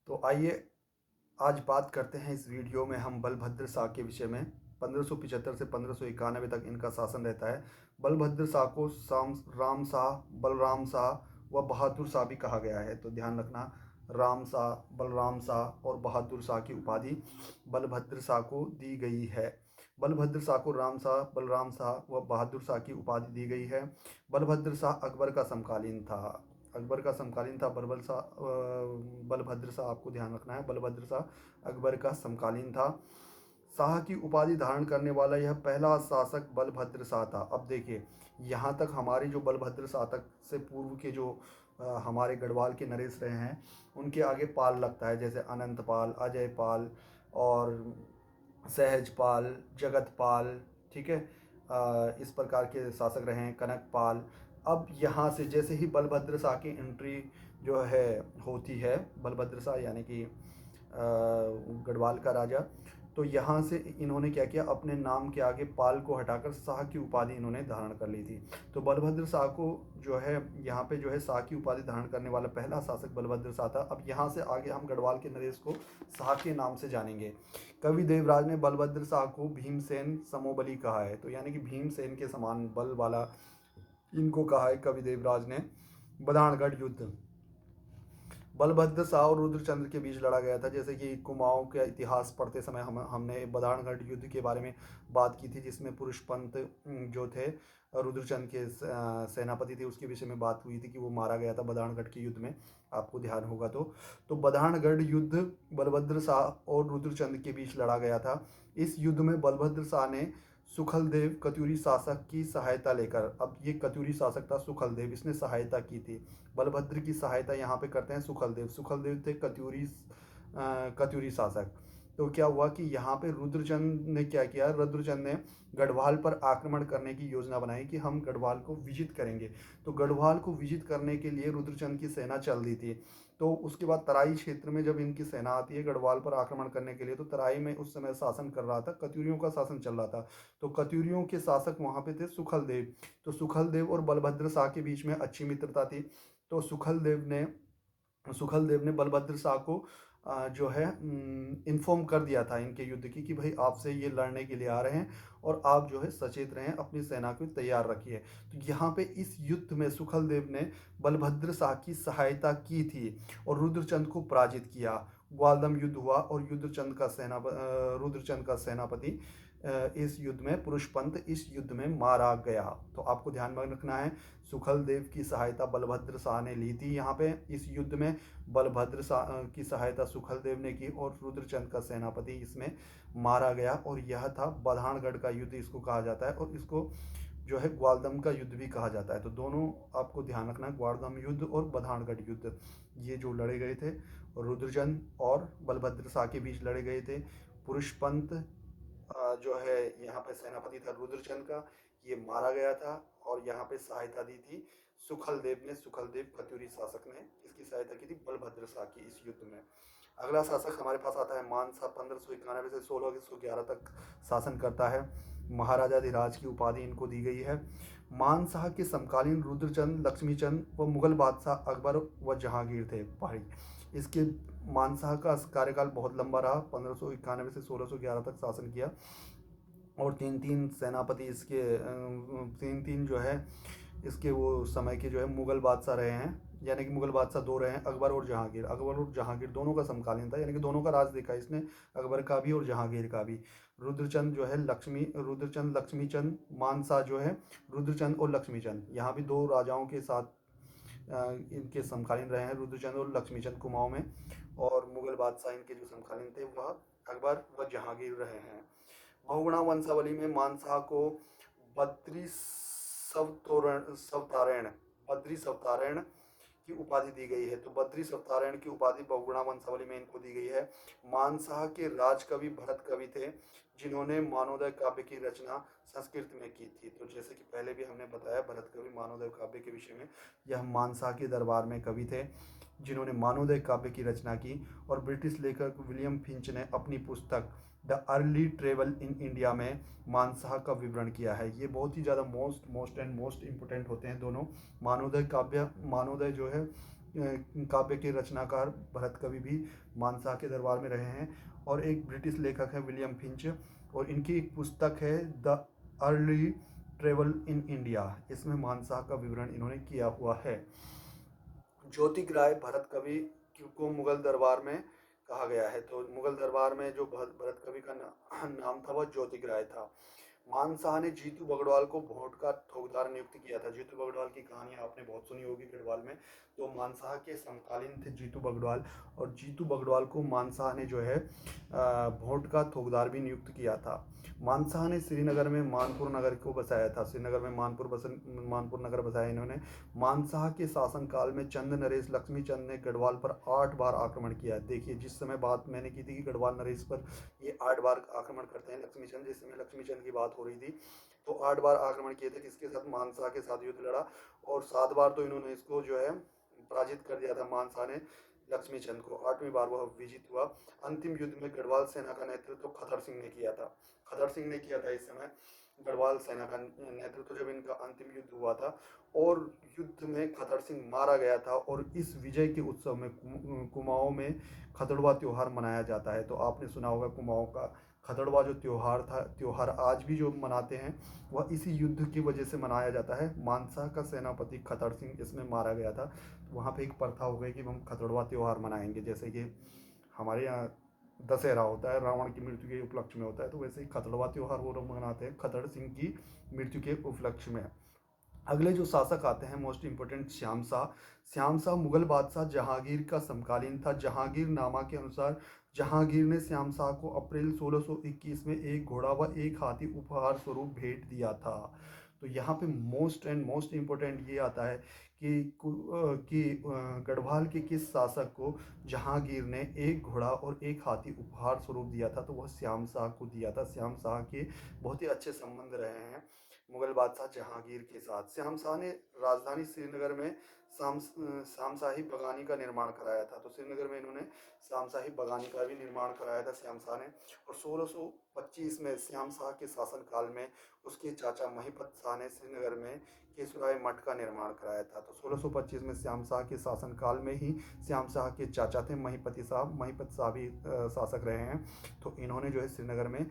तो आइए आज बात करते हैं इस वीडियो में हम बलभद्र शाह के विषय में। 1575 से 1591 तक इनका शासन रहता है। बलभद्र शाह को राम शाह, बलराम शाह व बहादुर शाह भी कहा गया है। तो ध्यान रखना, राम शाह, बलराम शाह और बहादुर शाह की उपाधि बलभद्र शाह को दी गई है। बलभद्र शाह को राम शाह, बलराम शाह व बहादुर शाह की उपाधि दी गई है। बलभद्र शाह अकबर का समकालीन था। अकबर का समकालीन था बलभद्र शाह, आपको ध्यान रखना है, बलभद्र शाह अकबर का समकालीन था। शाह की उपाधि धारण करने वाला यह पहला शासक बलभद्र शाह था। अब देखिए, यहाँ तक हमारे जो बलभद्र शाह तक से पूर्व के जो हमारे गढ़वाल के नरेश रहे हैं, उनके आगे पाल लगता है, जैसे अनंत पाल, अजय पाल और सहज पाल, जगत पाल, ठीक है। इस प्रकार के शासक रहे हैं, कनक पाल। अब यहाँ से जैसे ही बलभद्र शाह की एंट्री जो है होती है, बलभद्र शाह यानी कि गढ़वाल का राजा, तो यहाँ से इन्होंने क्या किया, अपने नाम के आगे पाल को हटाकर शाह की उपाधि इन्होंने धारण कर ली थी। तो बलभद्र शाह को जो है यहाँ पे जो है शाह की उपाधि धारण करने वाला पहला शासक बलभद्र शाह था। अब यहाँ से आगे हम गढ़वाल के नरेश को शाह के नाम से जानेंगे। कवि देवराज ने बलभद्र शाह को भीमसेन समोबली कहा है। तो यानी कि भीमसेन के समान बल वाला इनको कहा है कवि देवराज ने। बधानगढ़ युद्ध बलभद्र शाह और रुद्रचंद्र के बीच लड़ा गया था। जैसे कि कुमाऊं का इतिहास पढ़ते समय हमने बधानगढ़ युद्ध के बारे में बात की थी, जिसमें पुरुषपंत जो थे रुद्रचंद्र के सेनापति थे, उसके विषय में बात हुई थी कि वो मारा गया था बधानगढ़ के युद्ध में, आपको ध्यान होगा। तो बधानगढ़ युद्ध बलभद्र शाह और रुद्रचंद्र के बीच लड़ा गया था। इस युद्ध में बलभद्र शाह ने सुखलदेव कत्यूरी शासक की सहायता लेकर, अब ये कत्यूरी शासक था सुखलदेव, इसने सहायता की थी। बलभद्र की सहायता यहाँ पे करते हैं सुखलदेव। सुखलदेव थे कत्यूरी शासक। तो क्या हुआ कि यहाँ पे रुद्रचंद ने क्या किया, रुद्रचंद ने गढ़वाल पर आक्रमण करने की योजना बनाई कि हम गढ़वाल को विजित करेंगे। तो गढ़वाल को विजित करने के लिए रुद्रचंद की सेना चल दी थी। तो उसके बाद तराई क्षेत्र में जब इनकी सेना आती है गढ़वाल पर आक्रमण करने के लिए, तो तराई में उस समय शासन कर रहा था, कत्यूरियों का शासन चल रहा था। तो कत्यूरियों के शासक वहाँ पे थे सुखलदेव। तो सुखलदेव और बलभद्र शाह के बीच में अच्छी मित्रता थी। तो सुखलदेव ने बलभद्र शाह को जो है इन्फॉर्म कर दिया था इनके युद्ध की कि भाई आपसे ये लड़ने के लिए आ रहे हैं और आप जो है सचेत रहें, अपनी सेना को तैयार रखिए। तो यहाँ पे इस युद्ध में सुखलदेव ने बलभद्र शाह की सहायता की थी और रुद्रचंद को पराजित किया। ग्वालदम युद्ध हुआ और रुद्रचंद का सेनापति इस युद्ध में पुरुषपंत इस युद्ध में मारा गया। तो आपको ध्यान में रखना है, सुखलदेव की सहायता बलभद्र शाह ने ली थी। यहाँ पे इस युद्ध में बलभद्र शाह की सहायता सुखलदेव ने की और रुद्रचंद का सेनापति इसमें मारा गया। और यह था बधानगढ़ का युद्ध, इसको कहा जाता है, और इसको जो है ग्वालदम का युद्ध भी कहा जाता है। तो दोनों आपको ध्यान रखना है, ग्वालदम युद्ध और बधानगढ़ युद्ध, ये जो लड़े गए थे रुद्रचंद और बलभद्र शाह के बीच लड़े गए थे। पुरुषपंत जो है यहाँ पे सेनापति था रुद्रचंद का, ये मारा गया था। और यहाँ पे सहायता दी थी सुखलदेव ने, सुखलदेव कत्यूरी शासक ने इसकी सहायता की थी बलभद्र शाह की इस युद्ध में। अगला शासक हमारे पास आता है मानसा। 1591 से 1611 तक शासन करता है। महाराजाधिराज की उपाधि इनको दी गई है। मान शाह के समकालीन रुद्रचंद, लक्ष्मीचंद व मुगल बादशाह अकबर व जहांगीर थे भाई। इसके मानशाह का कार्यकाल बहुत लंबा रहा, 1591 से 1611 तक शासन किया। और तीन तीन सेनापति इसके तीन तीन जो है इसके वो समय के जो है मुगल बादशाह रहे हैं। यानी कि मुगल बादशाह दो रहे हैं, अकबर और जहांगीर। अकबर और जहांगीर दोनों का समकालीन था, यानी कि दोनों का राज देखा इसने, अकबर का भी और जहांगीर का भी। रुद्रचंद जो है रुद्रचंद लक्ष्मीचंद, मानसा जो है रुद्रचंद और लक्ष्मीचंद, यहाँ भी दो राजाओं के साथ इनके समकालीन रहे हैं, रुद्रचंद और लक्ष्मीचंद कुमाऊं में। और मुगल बादशाह इनके जो समकालीन थे वह अकबर व जहांगीर रहे हैं। बहुगुणा वंशावली में मानशाह को बद्री सवतारण बद्री सवतारण की उपाधि दी गई है। तो बद्री सवतारण की उपाधि बहुगुणा वंशावली में इनको दी गई है। मानशाह के राजकवि भरत कवि थे, जिन्होंने मानवोदय काव्य की रचना संस्कृत में की थी। तो जैसे कि पहले भी हमने बताया भरत कवि मानवोदय काव्य के विषय में, यह मानशाह के दरबार में कवि थे जिन्होंने मानवोदय काव्य की रचना की। और ब्रिटिश लेखक विलियम फिंच ने अपनी पुस्तक the early travel in India में मानशाह का विवरण किया है। ये बहुत ही ज़्यादा मोस्ट एंड मोस्ट इम्पोर्टेंट होते हैं दोनों। मानवोदय काव्य, मानवोदय जो है काव्य के रचनाकार भरत कवि भी मानसा के दरबार में रहे हैं। और एक ब्रिटिश लेखक है विलियम फिंच, और इनकी एक पुस्तक है the early travel in India, इसमें मानसा का विवरण इन्होंने किया हुआ है। ज्योतिक राय भरत कवि को मुगल दरबार में कहा गया है। तो मुगल दरबार में जो भरत कवि का नाम था वह ज्योतिक राय था। मानशाह ने जीतू बगड़वाल को भोट का ठोकदार नियुक्त किया था। जीतू बगड़वाल की कहानी आपने बहुत सुनी होगी गढ़वाल में। तो मानशाह के समकालीन थे जीतू बगड़वाल, और जीतू बगड़वाल को मानशाह ने जो है भोट का ठोकदार भी नियुक्त किया था। मानशाह ने श्रीनगर में मानपुर नगर को बसाया था। श्रीनगर में मानपुर नगर बसाया इन्होंने। मानशाह के शासनकाल में चंद नरेश लक्ष्मी चंद ने गढ़वाल पर 8 बार आक्रमण किया। देखिए, जिस समय बात मैंने की थी कि गढ़वाल नरेश पर ये 8 बार आक्रमण करते हैं लक्ष्मी चंद, जिस समय लक्ष्मी चंद की बात हो रही थी, तो 8 बार आक्रमण किए थे। किसके साथ? मानशाह के साथ युद्ध लड़ा, और 7 बार तो इन्होंने इसको जो है पराजित कर दिया था मानशाह ने लक्ष्मी चंद को। 8वीं बार वह विजित हुआ। अंतिम युद्ध में गढ़वाल सेना का नेतृत्व खदर सिंह ने किया था। खदर सिंह ने किया था इस समय गढ़वाल सेना का नेतृत्व, जब इनका अंतिम युद्ध हुआ था, और युद्ध में खदर सिंह मारा गया था। और इस विजय के उत्सव में कुमाऊं में खदड़वा त्यौहार मनाया जाता है। तो आपने सुना होगा कुमाऊं का खदड़वा जो त्यौहार आज भी जो मनाते हैं, वह इसी युद्ध की वजह से मनाया जाता है। मानसा का सेनापति खदर सिंह इसमें मारा गया था। वहाँ पे एक प्रथा हो गई कि हम खदड़वा त्यौहार मनाएंगे, जैसे कि हमारे यहाँ दशहरा होता है, रावण की मृत्यु के उपलक्ष्य में होता है, तो वैसे ही खतड़वा त्यौहार वो लोग मनाते हैं खदड़ सिंह की मृत्यु के उपलक्ष्य में। अगले जो शासक आते हैं मोस्ट इंपोर्टेंट, श्याम शाह। श्याम शाह मुगल बादशाह जहांगीर का समकालीन था। जहांगीर नामा के अनुसार जहांगीर ने श्याम शाह को अप्रैल 1621 में एक घोड़ा व एक हाथी उपहार स्वरूप भेंट दिया था। तो यहाँ पे मोस्ट इम्पोर्टेंट ये आता है कि गढ़वाल के किस शासक को जहांगीर ने एक घोड़ा और एक हाथी उपहार स्वरूप दिया था, तो वह श्याम शाह को दिया था। श्याम शाह के बहुत ही अच्छे संबंध रहे हैं मुगल बादशाह जहांगीर के साथ। श्याम शाह ने राजधानी श्रीनगर में शामशाही बगानी का निर्माण कराया था। तो श्रीनगर में इन्होंने शामशाही बगानी का भी निर्माण कराया था श्याम शाह ने। और 1625 में श्याम शाह के शासनकाल में उसके चाचा महिपत शाह ने श्रीनगर में केसुराय मठ का निर्माण कराया था। तो 1625 में श्याम शाह के शासनकाल में ही श्याम शाह के चाचा थे महिपत शाह भी शासक रहे हैं। तो इन्होंने जो है श्रीनगर में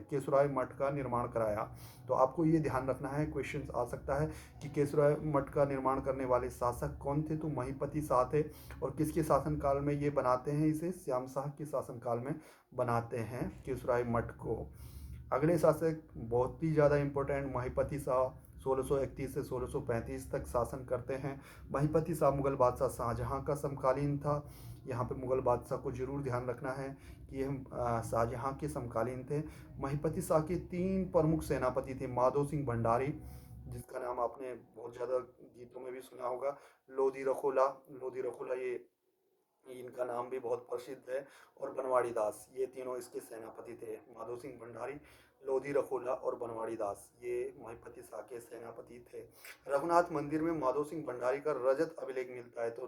केसुराय मठ का निर्माण कराया। तो आपको ये ध्यान रखना है, क्वेश्चन आ सकता है कि केसुराय मठ का निर्माण करने वाले शासक कौन थे? तो महिपति शाह थे। और किसके शासनकाल में ये बनाते हैं? इसे श्याम शाह के शासनकाल में बनाते हैं केसुराय मठ को। अगले शासक बहुत ही ज़्यादा इम्पोर्टेंट, महिपति शाह 1631 से 1635 तक शासन करते हैं। महिपति शाह मुगल बादशाह शाहजहां का समकालीन था। यहाँ पे मुगल बादशाह को जरूर ध्यान रखना है कि हम शाहजहां के समकालीन थे। महिपति शाह के 3 प्रमुख सेनापति थे। माधो सिंह भंडारी, जिसका नाम आपने बहुत ज़्यादा गीतों में भी सुना होगा। लोधी रखोला ये इनका नाम भी बहुत प्रसिद्ध है। और बनवाड़ी दास, ये तीनों इसके सेनापति थे। माधो सिंह भंडारी, लोधी रखोला और बनवाड़ी दास, ये महिपति शाह के सेनापति थे। रघुनाथ मंदिर में माधो सिंह भंडारी का रजत अभिलेख मिलता है। तो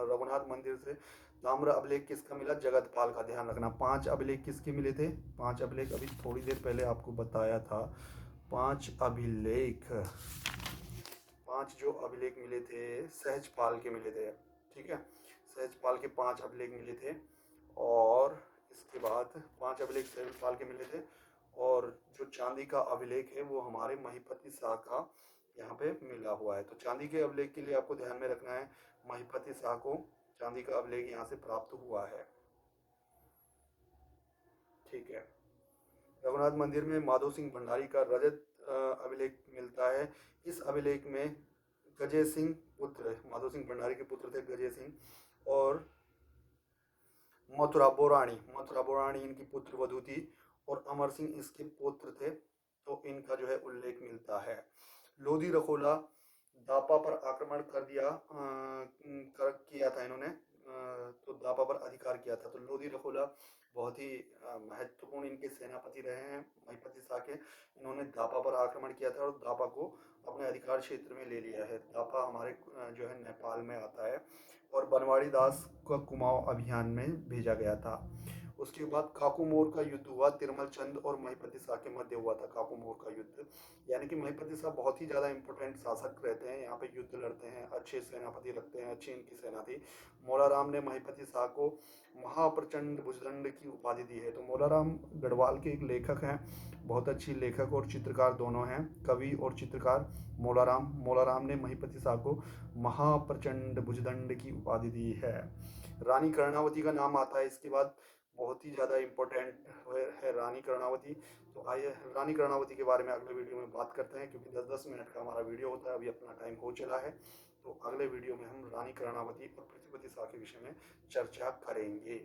रघुनाथ मंदिर से ताम्र अभिलेख किसका मिला? जगतपाल का। ध्यान रखना, 5 अभिलेख किसके मिले थे? 5 अभिलेख अभी थोड़ी देर पहले आपको बताया था। 5 अभिलेख, 5 जो अभिलेख मिले थे सहजपाल के मिले थे। ठीक है, सहजपाल के 5 अभिलेख मिले थे। और इसके बाद 5 अभिलेख सहजपाल के मिले थे। और जो चांदी का अभिलेख है वो हमारे महिपति शाह का यहाँ पे मिला हुआ है। तो चांदी के अभिलेख के लिए आपको ध्यान में रखना है, महिपति शाह को चांदी का अभिलेख यहाँ से प्राप्त हुआ है। ठीक है, रघुनाथ मंदिर में माधो सिंह भंडारी का रजत अभिलेख मिलता है। इस अभिलेख में गजय सिंह पुत्र, माधो सिंह भंडारी के पुत्र थे गजय सिंह, और मथुरा बोराणी इनकी पुत्र वधु थी, और अमर सिंह इसके पुत्र थे। तो इनका जो है उल्लेख मिलता है। लोधी रखोला दापा पर आक्रमण किया था इन्होंने, तो दापा पर अधिकार किया था। तो लोधी रखोला बहुत ही महत्वपूर्ण इनके सेनापति रहे हैं महिपति शाह के। इन्होंने दापा पर आक्रमण किया था और दापा को अपने अधिकार क्षेत्र में ले लिया है। दापा हमारे जो है नेपाल में आता है। और बनवाड़ी दास को कुमाऊं अभियान में भेजा गया था। उसके बाद काकूमोर का युद्ध हुआ, तिरमल चंद और महिपति शाह के मध्य हुआ था काकूमोर का युद्ध। यानी कि महिपति शाह बहुत ही ज़्यादा इंपॉर्टेंट शासक रहते हैं, यहाँ पे युद्ध लड़ते हैं, अच्छे सेनापति रखते हैं, अच्छी इनकी सेना थी। मोलाराम ने महिपति शाह को महाप्रचंड भुजदंड की उपाधि दी है। तो मोलाराम गढ़वाल के एक लेखक हैं, बहुत अच्छी लेखक और चित्रकार दोनों हैं, कवि और चित्रकार। मोलाराम ने महिपति शाह को महाप्रचंड भुजदंड की उपाधि दी है। रानी कर्णावती का नाम आता है इसके बाद, बहुत ही ज़्यादा इम्पोर्टेंट है रानी कर्णावती। तो आइए रानी कर्णावती के बारे में अगले वीडियो में बात करते हैं, क्योंकि 10-10 मिनट का हमारा वीडियो होता है, अभी अपना टाइम हो चला है। तो अगले वीडियो में हम रानी कर्णावती और पृथ्वीपति शाह के विषय में चर्चा करेंगे।